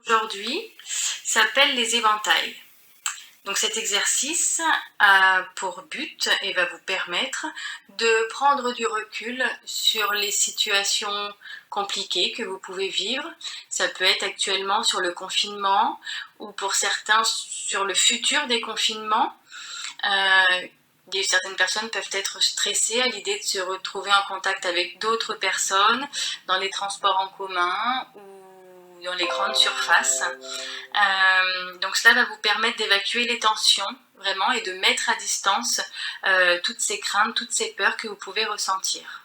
Aujourd'hui s'appelle les éventails. Donc cet exercice a pour but et va vous permettre de prendre du recul sur les situations compliquées que vous pouvez vivre. Ça peut être actuellement sur le confinement ou pour certains sur le futur des confinements. Certaines personnes peuvent être stressées à l'idée de se retrouver en contact avec d'autres personnes dans les transports en commun ou dans les grandes surfaces. Donc cela va vous permettre d'évacuer les tensions vraiment et de mettre à distance toutes ces craintes, toutes ces peurs que vous pouvez ressentir.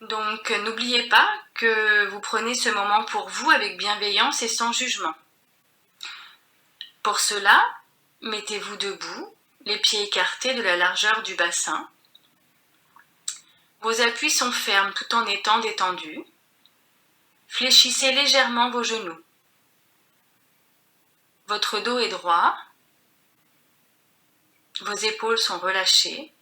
Donc n'oubliez pas que vous prenez ce moment pour vous avec bienveillance et sans jugement. Pour cela, mettez-vous debout, les pieds écartés de la largeur du bassin. Vos appuis sont fermes tout en étant détendus. Fléchissez légèrement vos genoux. Votre dos est droit. Vos épaules sont relâchées.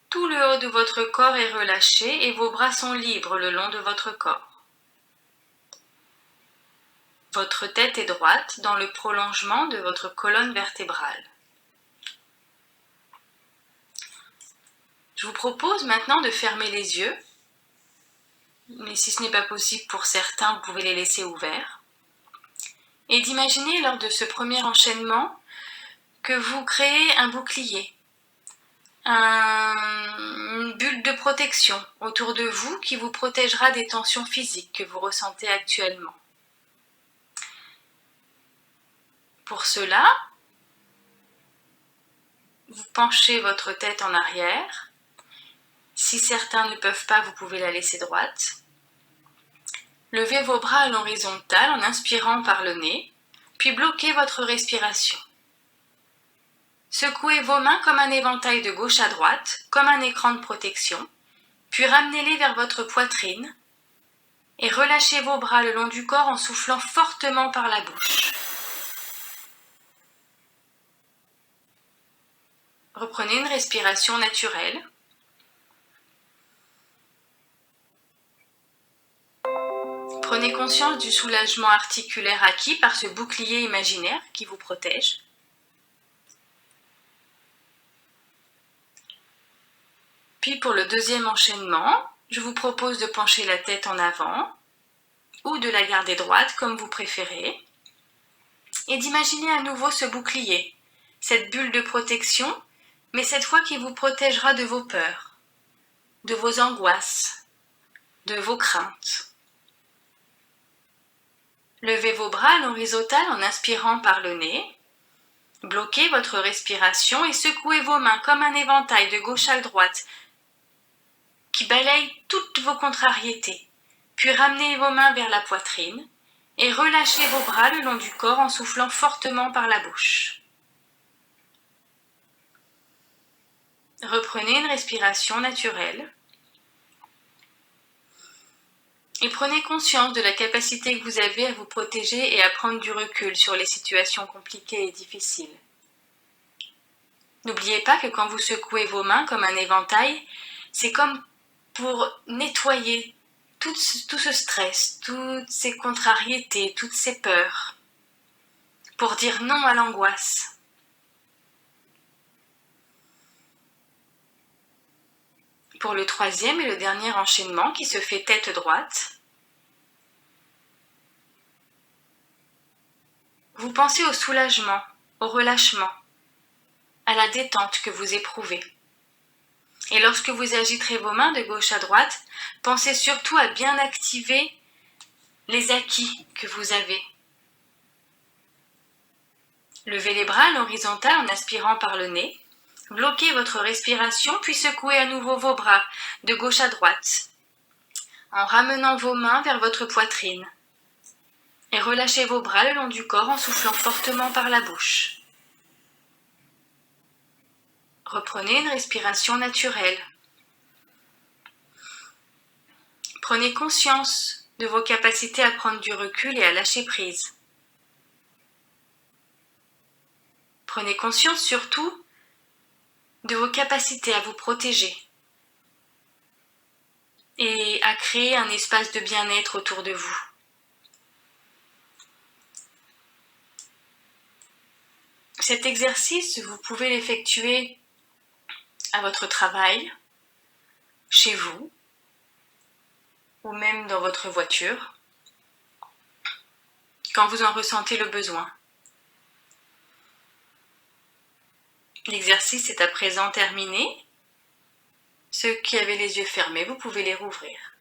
Tout le haut de votre corps est relâché et vos bras sont libres le long de votre corps. Votre tête est droite dans le prolongement de votre colonne vertébrale. Je vous propose maintenant de fermer les yeux, mais si ce n'est pas possible pour certains, vous pouvez les laisser ouverts, et d'imaginer lors de ce premier enchaînement que vous créez un bouclier, une bulle de protection autour de vous qui vous protégera des tensions physiques que vous ressentez actuellement. Pour cela, vous penchez votre tête en arrière. Si certains ne peuvent pas, vous pouvez la laisser droite. Levez vos bras à l'horizontale en inspirant par le nez, puis bloquez votre respiration. Secouez vos mains comme un éventail de gauche à droite, comme un écran de protection, puis ramenez-les vers votre poitrine et relâchez vos bras le long du corps en soufflant fortement par la bouche. Reprenez une respiration naturelle. Prenez conscience du soulagement articulaire acquis par ce bouclier imaginaire qui vous protège. Puis pour le deuxième enchaînement, je vous propose de pencher la tête en avant ou de la garder droite comme vous préférez et d'imaginer à nouveau ce bouclier, cette bulle de protection, mais cette fois qui vous protégera de vos peurs, de vos angoisses, de vos craintes. Levez vos bras à l'horizontale en inspirant par le nez. Bloquez votre respiration et secouez vos mains comme un éventail de gauche à droite qui balaye toutes vos contrariétés. Puis ramenez vos mains vers la poitrine et relâchez vos bras le long du corps en soufflant fortement par la bouche. Reprenez une respiration naturelle. Et prenez conscience de la capacité que vous avez à vous protéger et à prendre du recul sur les situations compliquées et difficiles. N'oubliez pas que quand vous secouez vos mains comme un éventail, c'est comme pour nettoyer tout ce stress, toutes ces contrariétés, toutes ces peurs, pour dire non à l'angoisse. Pour le troisième et le dernier enchaînement qui se fait tête droite, vous pensez au soulagement, au relâchement, à la détente que vous éprouvez. Et lorsque vous agiterez vos mains de gauche à droite, pensez surtout à bien activer les acquis que vous avez. Levez les bras à l'horizontale en aspirant par le nez. Bloquez votre respiration, puis secouez à nouveau vos bras de gauche à droite, en ramenant vos mains vers votre poitrine. Et relâchez vos bras le long du corps en soufflant fortement par la bouche. Reprenez une respiration naturelle. Prenez conscience de vos capacités à prendre du recul et à lâcher prise. Prenez conscience surtout de vos capacités à vous protéger et à créer un espace de bien-être autour de vous. Cet exercice, vous pouvez l'effectuer à votre travail, chez vous, ou même dans votre voiture, quand vous en ressentez le besoin. L'exercice est à présent terminé. Ceux qui avaient les yeux fermés, vous pouvez les rouvrir.